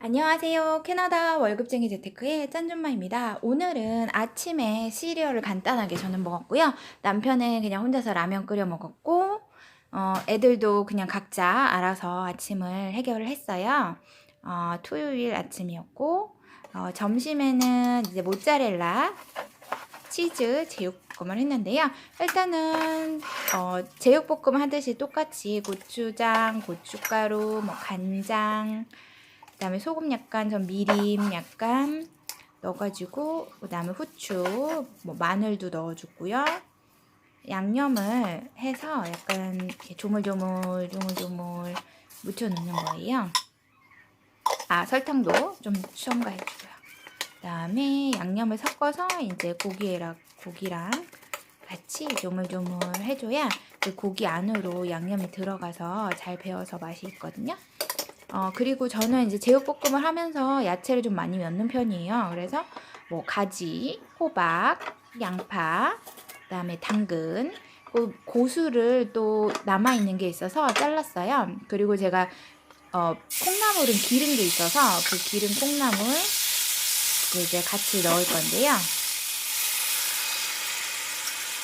안녕하세요. 캐나다 월급쟁이 재테크의 짠준마입니다. 오늘은 아침에 시리얼을 간단하게 저는 먹었고요. 남편은 그냥 혼자서 라면 끓여 먹었고, 애들도 그냥 각자 알아서 아침을 해결을 했어요. 토요일 아침이었고, 점심에는 이제 모짜렐라 치즈 제육볶음을 했는데요. 일단은 제육볶음 하듯이 똑같이 고추장, 고춧가루, 뭐 간장, 그다음에 소금 약간, 전 미림 약간 넣어가지고, 그다음에 후추, 뭐 마늘도 넣어주고요. 양념을 해서 약간 이렇게 조물조물 묻혀놓는 거예요. 설탕도 좀 첨가해주고요. 그다음에 양념을 섞어서 이제 고기랑 같이 조물조물 해줘야 그 고기 안으로 양념이 들어가서 잘 배어서 맛이 있거든요. 그리고 저는 이제 제육볶음을 하면서 야채를 좀 많이 넣는 편이에요. 그래서 뭐 가지, 호박, 양파, 그다음에 당근, 고수를 또 남아있는 게 있어서 잘랐어요. 그리고 제가 콩나물은 기른 게 있어서 그 기른 콩나물 이제 같이 넣을 건데요.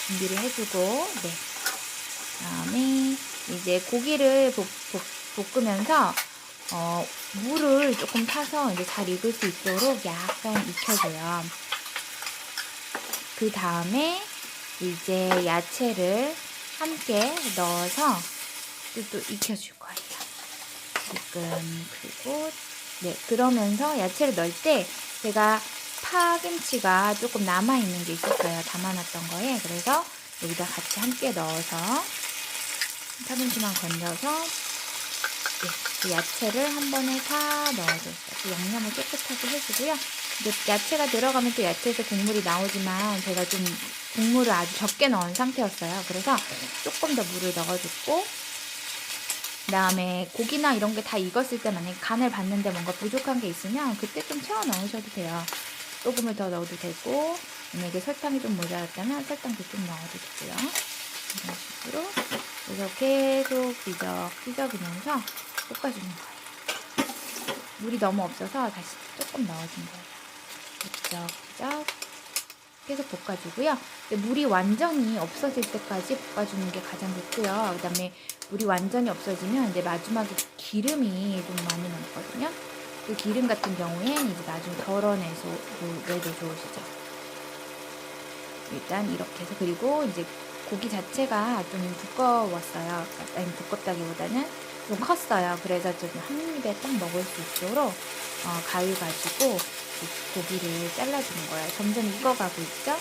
준비를 해주고, 네. 그다음에 이제 고기를 볶으면서 물을 조금 타서 이제 잘 익을 수 있도록 약간 익혀줘요. 그 다음에 이제 야채를 함께 넣어서 또 익혀줄 거예요. 그리고 네, 그러면서 야채를 넣을 때 제가 파김치가 조금 남아있는 게 있었어요. 담아놨던 거에. 그래서 여기다 같이 함께 넣어서 파김치만 건져서 네, 그 야채를 한 번에 다 넣어줬어요. 그 양념을 깨끗하게 해주고요. 이제 야채가 들어가면 또 야채에서 국물이 나오지만 제가 좀 국물을 아주 적게 넣은 상태였어요. 그래서 조금 더 물을 넣어줬고, 그 다음에 고기나 이런 게 다 익었을 때 만약에 간을 봤는데 뭔가 부족한 게 있으면 그때 좀 채워 넣으셔도 돼요. 소금을 더 넣어도 되고, 만약에 설탕이 좀 모자랐다면 설탕도 좀 넣어도 되고요. 이런 식으로 그래서 계속 휘저으면서 볶아주는 거예요. 물이 너무 없어서 다시 조금 넣어준 거예요. 휘적 계속 볶아주고요. 물이 완전히 없어질 때까지 볶아주는 게 가장 좋고요. 그 다음에 물이 완전히 없어지면 이제 마지막에 기름이 좀 많이 남거든요. 그 기름 같은 경우엔 이제 나중에 덜어내서 내도 좋으시죠. 일단 이렇게 해서, 그리고 이제 고기 자체가 좀 두꺼웠어요. 아니, 두껍다기보다는 좀 컸어요. 그래서 좀 한 입에 딱 먹을 수 있도록 가위 가지고 고기를 잘라주는 거예요. 점점 익어가고 있죠?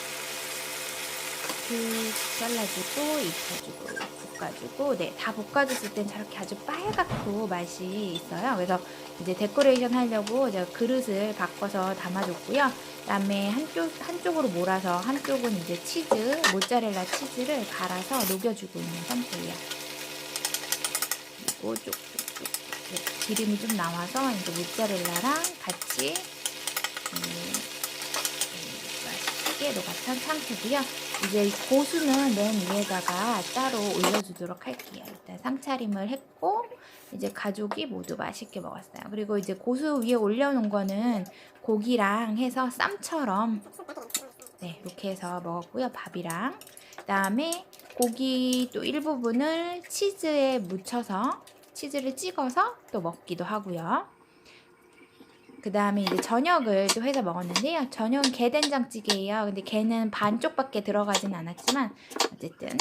쭉 잘라주고 익혀주고 볶아주고, 네, 다 볶아줬을 땐 저렇게 아주 빨갛고 맛이 있어요. 그래서 이제 데코레이션 하려고 제가 그릇을 바꿔서 담아줬고요. 그다음에 한쪽으로 몰아서 한쪽은 이제 모짜렐라 치즈를 갈아서 녹여주고 있는 상태예요. 그리고 쭉쭉쭉 기름이 좀 나와서 이제 모짜렐라랑 같이 맛있게 녹아탄 상태고요. 이제 고수는 맨 위에다가 따로 올려주도록 할게요. 일단 상차림을 했고, 이제 가족이 모두 맛있게 먹었어요. 그리고 이제 고수 위에 올려놓은 거는 고기랑 해서 쌈처럼, 네, 이렇게 해서 먹었고요. 밥이랑. 그다음에 고기 또 일부분을 치즈에 묻혀서 치즈를 찍어서 또 먹기도 하고요. 그 다음에 이제 저녁을 또 해서 먹었는데요. 저녁은 게된장찌개예요. 근데 게는 반쪽밖에 들어가진 않았지만 어쨌든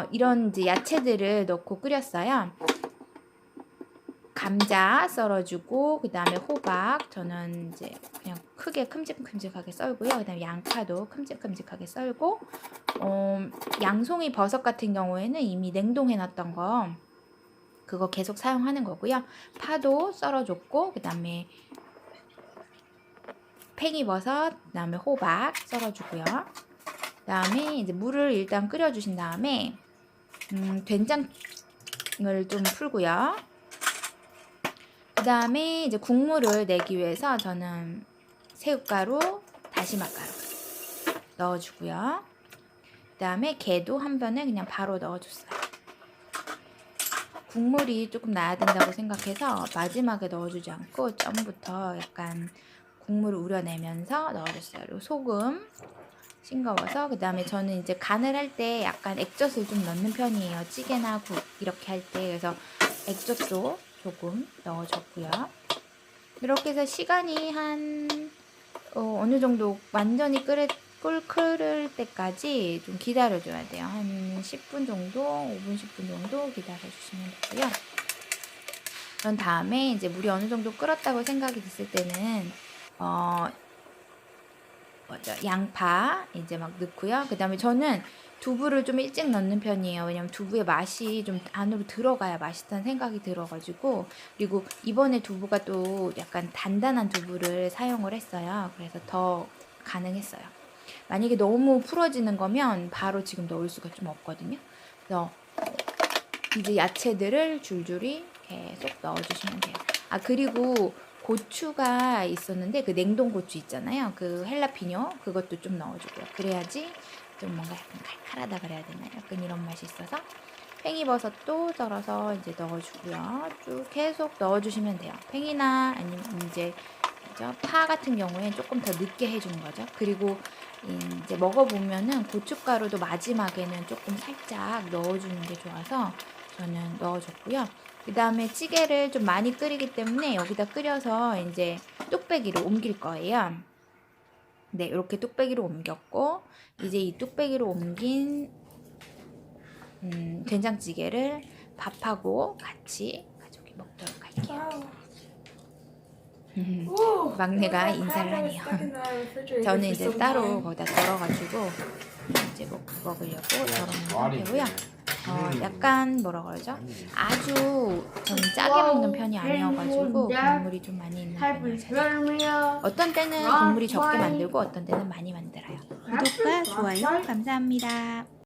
이런 이제 야채들을 넣고 끓였어요. 감자 썰어주고, 그 다음에 호박, 저는 이제 그냥 크게 큼직큼직하게 썰고요. 그 다음에 양파도 큼직큼직하게 썰고, 양송이 버섯 같은 경우에는 이미 냉동해놨던 거, 그거 계속 사용하는 거고요. 파도 썰어줬고, 그 다음에 팽이버섯, 그 다음에 호박 썰어주고요. 그 다음에 이제 물을 일단 끓여주신 다음에 된장을 좀 풀고요. 그 다음에 이제 국물을 내기 위해서 저는 새우가루, 다시마가루 넣어주고요. 그 다음에 게도 한 번에 그냥 바로 넣어줬어요. 국물이 조금 나야 된다고 생각해서 마지막에 넣어주지 않고 전부터 약간 국물을 우려내면서 넣어줬어요. 그리고 소금 싱거워서, 그 다음에 저는 이제 간을 할 때 약간 액젓을 좀 넣는 편이에요. 찌개나 국 이렇게 할 때. 그래서 액젓도 조금 넣어줬고요. 이렇게 해서 시간이 한 어느 정도 완전히 끓을 때까지 좀 기다려줘야 돼요. 한 10분 정도, 5분, 10분 정도 기다려주시면 되고요. 그런 다음에 이제 물이 어느 정도 끓었다고 생각이 됐을 때는 양파 이제 막 넣고요. 그 다음에 저는 두부를 좀 일찍 넣는 편이에요. 왜냐면 두부의 맛이 좀 안으로 들어가야 맛있다는 생각이 들어가지고. 그리고 이번에 두부가 또 약간 단단한 두부를 사용을 했어요. 그래서 더 가능했어요. 만약에 너무 풀어지는 거면 바로 지금 넣을 수가 좀 없거든요. 그래서 이제 야채들을 줄줄이 계속 넣어주시면 돼요. 아, 그리고 고추가 있었는데 그 냉동 고추 있잖아요. 그 헬라피뇨 그것도 좀 넣어주고요. 그래야지 좀 뭔가 약간 칼칼하다 그래야 되나요? 약간 이런 맛이 있어서 팽이버섯도 썰어서 이제 넣어주고요. 쭉 계속 넣어주시면 돼요. 팽이나 아니면 이제 파 같은 경우에 조금 더 늦게 해주는 거죠. 그리고 이제 먹어보면은 고춧가루도 마지막에는 조금 살짝 넣어주는 게 좋아서 저는 넣어줬고요. 그 다음에 찌개를 좀 많이 끓이기 때문에 여기다 끓여서 이제 뚝배기로 옮길 거예요. 네, 이렇게 뚝배기로 옮겼고, 이제 이 뚝배기로 옮긴 된장찌개를 밥하고 같이 가족이 먹도록 할게요. 막내가 인사를 하네요. 저는 이제 따로 거기다 덜어가지고 이제 먹으려고 덜어놓은 상태고요. 약간 뭐라 그러죠? 아주 저는 짜게 먹는 편이 아니어가지고 국물이 좀 많이 있는 편이어서 어떤 때는 국물이 적게 만들고 어떤 때는 많이 만들어요. 구독과 좋아요 감사합니다.